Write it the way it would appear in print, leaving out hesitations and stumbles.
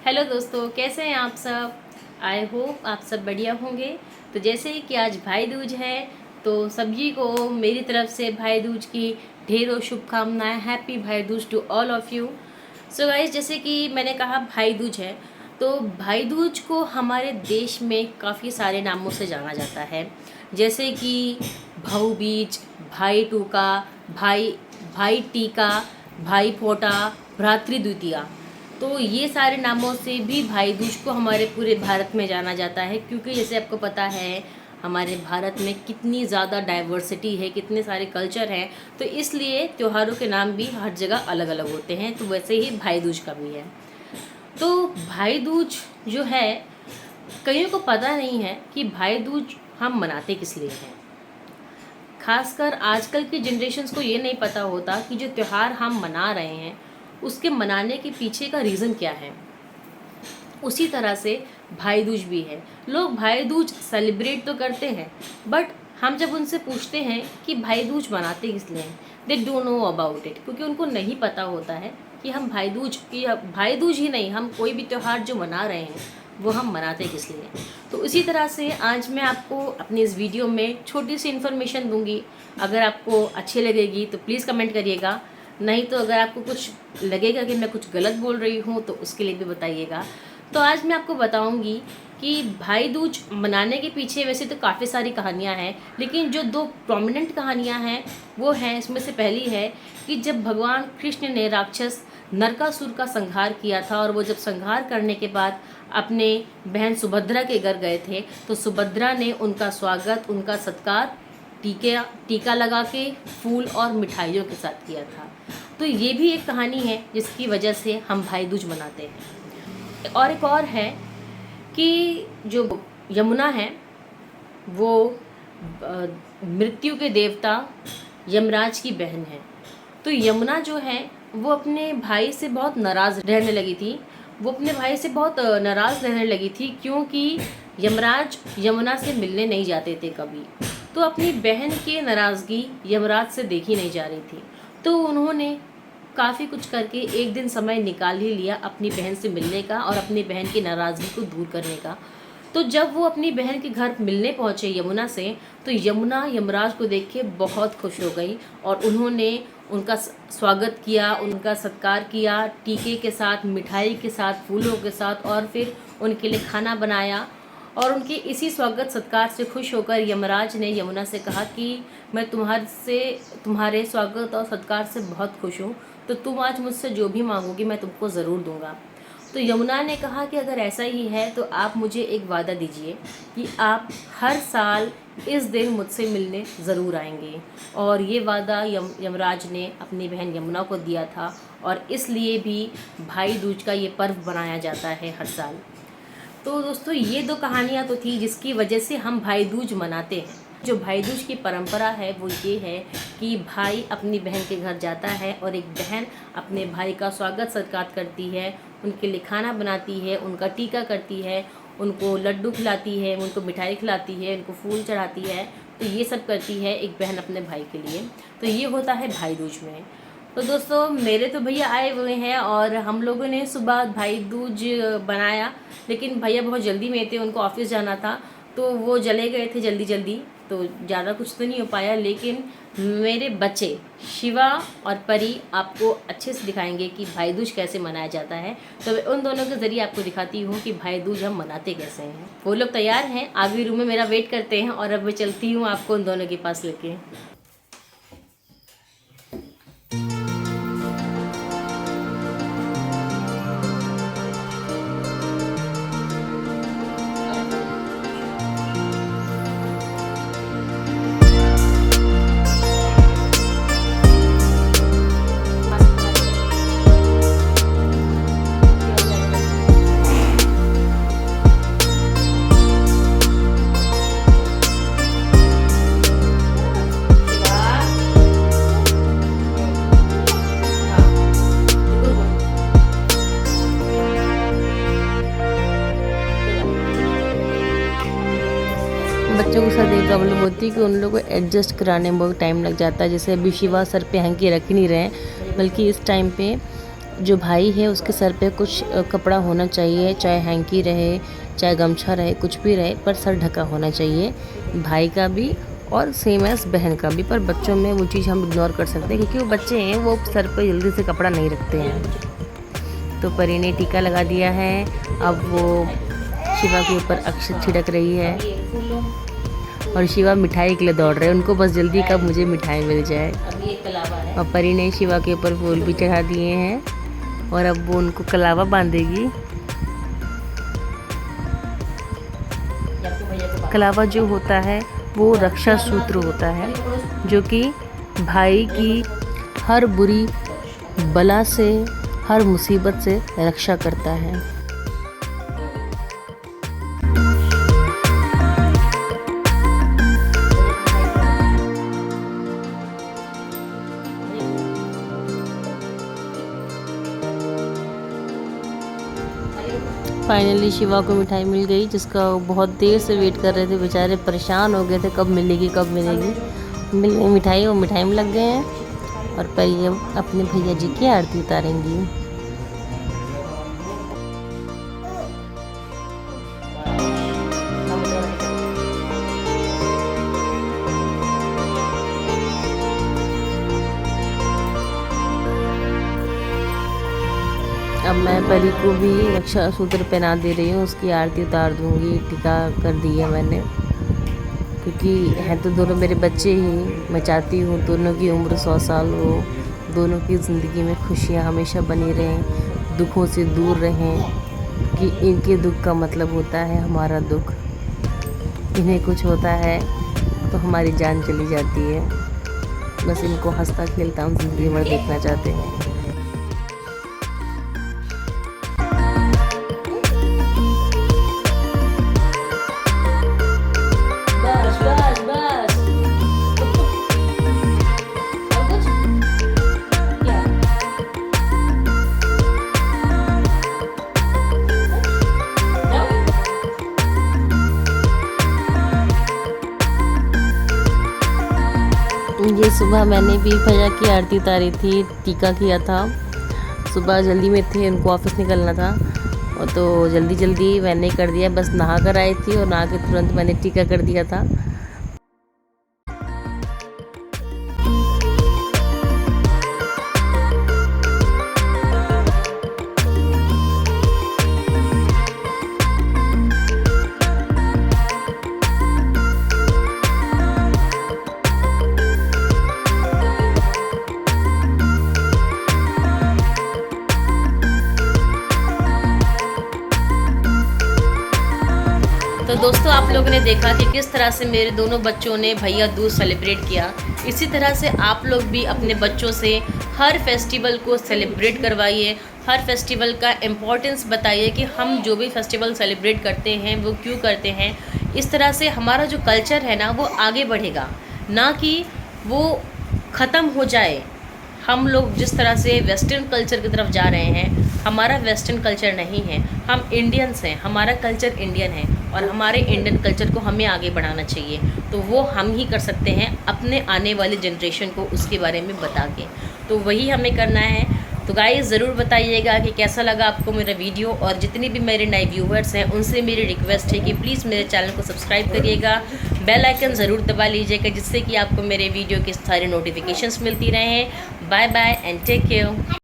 Hello दोस्तों, कैसे हैं आप सब। आई होप आप सब बढ़िया होंगे। तो जैसे कि आज भाई दूज है, तो सभी को मेरी तरफ से भाई दूज की ढेरों शुभकामनाएं। Happy Bhai Dooj to all of you. So guys, जैसे कि मैंने कहा भाई दूज है, तो भाई दूज को हमारे देश में काफ़ी सारे नामों से जाना जाता है। जैसे कि भाऊ बीज, भाई टूका, भाई भाई टीका, भाई फोटा, भ्रातृ द्वितीया। तो ये सारे नामों से भी भाई दूज को हमारे पूरे भारत में जाना जाता है, क्योंकि जैसे आपको पता है हमारे भारत में कितनी ज़्यादा डाइवर्सिटी है, कितने सारे कल्चर हैं, तो इसलिए त्योहारों के नाम भी हर जगह अलग अलग होते हैं। तो वैसे ही भाई दूज का भी है। तो भाई दूज जो है, कईयों को पता नहीं है कि भाई दूज हम मनाते किस लिए हैं। खासकर आजकल की जनरेशन्स को ये नहीं पता होता कि जो त्यौहार हम मना रहे हैं उसके मनाने के पीछे का रीज़न क्या है। उसी तरह से भाई दूज भी है। लोग भाई दूज सेलिब्रेट तो करते हैं, बट हम जब उनसे पूछते हैं कि भाई दूज मनाते किस लिए हैं, they don't know about it, क्योंकि उनको नहीं पता होता है कि हम भाई दूज ही नहीं, हम कोई भी त्यौहार जो मना रहे हैं वो हम मनाते किस लिए। तो इसी तरह से आज मैं आपको अपनी इस वीडियो में छोटी सी इन्फॉर्मेशन दूंगी। अगर आपको अच्छी लगेगी तो प्लीज़ कमेंट करिएगा, नहीं तो अगर आपको कुछ लगेगा कि मैं कुछ गलत बोल रही हूँ तो उसके लिए भी बताइएगा। तो आज मैं आपको बताऊंगी कि भाई दूज मनाने के पीछे वैसे तो काफ़ी सारी कहानियाँ हैं, लेकिन जो दो प्रोमिनेंट कहानियाँ हैं वो हैं, इसमें से पहली है कि जब भगवान कृष्ण ने राक्षस नरकासुर का संहार किया था, और वो जब संहार करने के बाद अपने बहन सुभद्रा के घर गए थे, तो सुभद्रा ने उनका स्वागत, उनका सत्कार टीका लगा के फूल और मिठाइयों के साथ किया था। तो ये भी एक कहानी है जिसकी वजह से हम भाई दूज मनाते हैं। और एक और है कि जो यमुना है वो मृत्यु के देवता यमराज की बहन है। तो यमुना जो है वो अपने भाई से बहुत नाराज़ रहने लगी थी। वो अपने भाई से बहुत नाराज़ रहने लगी थी, क्योंकि यमराज यमुना से मिलने नहीं जाते थे कभी। तो अपनी बहन की नाराज़गी यमराज से देखी नहीं जा रही थी, तो उन्होंने काफ़ी कुछ करके एक दिन समय निकाल ही लिया अपनी बहन से मिलने का और अपनी बहन की नाराज़गी को दूर करने का। तो जब वो अपनी बहन के घर मिलने पहुँचे यमुना से, तो यमुना यमराज को देख के बहुत खुश हो गई और उन्होंने उनका स्वागत किया, उनका सत्कार किया, टीके के साथ, मिठाई के साथ, फूलों के साथ, और फिर उनके लिए खाना बनाया। और उनके इसी स्वागत सत्कार से खुश होकर यमराज ने यमुना से कहा कि मैं तुम्हारे स्वागत और सत्कार से बहुत खुश हूँ, तो तुम आज मुझसे जो भी मांगोगी मैं तुमको ज़रूर दूंगा। तो यमुना ने कहा कि अगर ऐसा ही है तो आप मुझे एक वादा दीजिए कि आप हर साल इस दिन मुझसे मिलने ज़रूर आएंगे। और ये वादा यमराज ने अपनी बहन यमुना को दिया था, और इसलिए भी भाई दूज का ये पर्व बनाया जाता है हर साल। तो दोस्तों, ये दो कहानियाँ तो थी जिसकी वजह से हम भाई दूज मनाते हैं। जो भाई दूज की परंपरा है वो ये है कि भाई अपनी बहन के घर जाता है और एक बहन अपने भाई का स्वागत सत्कार करती है, उनके लिए खाना बनाती है, उनका टीका करती है, उनको लड्डू खिलाती है, उनको मिठाई खिलाती है, उनको फूल चढ़ाती है। तो ये सब करती है एक बहन अपने भाई के लिए। तो ये होता है भाई दूज में। तो दोस्तों, मेरे तो भैया आए हुए हैं और हम लोगों ने सुबह भाई दूज बनाया, लेकिन भैया बहुत जल्दी में थे, उनको ऑफिस जाना था, तो वो चले गए थे जल्दी जल्दी, तो ज़्यादा कुछ तो नहीं हो पाया। लेकिन मेरे बच्चे शिवा और परी आपको अच्छे से दिखाएंगे कि भाई दूज कैसे मनाया जाता है। तो मैं उन दोनों के ज़रिए आपको दिखाती हूँ कि भाई दूज हम मनाते कैसे हैं। वो लोग तैयार हैं, आगे रूम में मेरा वेट करते हैं, और अब मैं चलती हूँ आपको उन दोनों के पास लेके। बच्चों के साथ एक प्रॉब्लम होती है कि उन लोगों को एडजस्ट कराने में बहुत टाइम लग जाता है। जैसे अभी शिवा सर पे हंकी रख ही नहीं रहे हैं, बल्कि इस टाइम पे जो भाई है उसके सर पे कुछ कपड़ा होना चाहिए, चाहे हैंकी रहे, चाहे गमछा रहे, कुछ भी रहे, पर सर ढका होना चाहिए भाई का भी और सेम एस बहन का भी। पर बच्चों में वो चीज़ हम इग्नोर कर सकते हैं क्योंकि वो बच्चे हैं, वो सर पे जल्दी से कपड़ा नहीं रखते हैं। तो परी ने टीका लगा दिया है। अब वो शिवा के ऊपर अक्षत छिड़क रही है और शिवा मिठाई के लिए दौड़ रहे हैं। उनको बस जल्दी कब मुझे मिठाई मिल जाए। और परी ने शिवा के ऊपर फूल भी चढ़ा दिए हैं और अब वो उनको कलावा बांधेगी। कलावा जो होता है वो रक्षा सूत्र होता है, जो कि भाई की हर बुरी बला से, हर मुसीबत से रक्षा करता है। फाइनली शिवा को मिठाई मिल गई, जिसका बहुत देर से वेट कर रहे थे, बेचारे परेशान हो गए थे कब मिलेगी कब मिलेगी। मिल गई मिठाई और मिठाई में लग गए हैं और परी अपने भैया जी की आरती उतारेंगी। अब मैं परी को भी रक्षा सूत्र पहना दे रही हूँ, उसकी आरती उतार दूँगी। टीका कर दी है मैंने, क्योंकि है तो दोनों मेरे बच्चे ही। मैं चाहती हूँ दोनों की उम्र 100 साल हो, दोनों की ज़िंदगी में खुशियाँ हमेशा बनी रहें, दुखों से दूर रहें, कि इनके दुख का मतलब होता है हमारा दुख। इन्हें कुछ होता है तो हमारी जान चली जाती है। बस इनको हंसता खेलता हम ज़िंदगी भर देखना चाहते हैं। ये सुबह मैंने भी भैया की आरती उतारी थी, टीका किया था। सुबह जल्दी में थे, उनको ऑफिस निकलना था और तो जल्दी मैंने कर दिया। बस नहा कर आई थी और नहा के तुरंत मैंने टीका कर दिया था। तो दोस्तों, आप लोगों ने देखा कि किस तरह से मेरे दोनों बच्चों ने भैया दूज सेलिब्रेट किया। इसी तरह से आप लोग भी अपने बच्चों से हर फेस्टिवल को सेलिब्रेट करवाइए, हर फेस्टिवल का इम्पोर्टेंस बताइए कि हम जो भी फेस्टिवल सेलिब्रेट करते हैं वो क्यों करते हैं। इस तरह से हमारा जो कल्चर है ना वो आगे बढ़ेगा, ना कि वो ख़त्म हो जाए। हम लोग जिस तरह से वेस्टर्न कल्चर की तरफ जा रहे हैं, हमारा वेस्टर्न कल्चर नहीं है, हम इंडियंस हैं, हमारा कल्चर इंडियन है और हमारे इंडियन कल्चर को हमें आगे बढ़ाना चाहिए। तो वो हम ही कर सकते हैं अपने आने वाली जनरेशन को उसके बारे में बता के। तो वही हमें करना है। तो गाइस ज़रूर बताइएगा कि कैसा लगा आपको मेरा वीडियो, और जितने भी मेरे नए व्यूवर्स हैं उनसे मेरी रिक्वेस्ट है कि प्लीज़ मेरे चैनल को सब्सक्राइब करिएगा, बेल आइकन ज़रूर दबा लीजिएगा, जिससे कि आपको मेरे वीडियो की सारी नोटिफिकेशंस मिलती रहें। Bye bye and take care.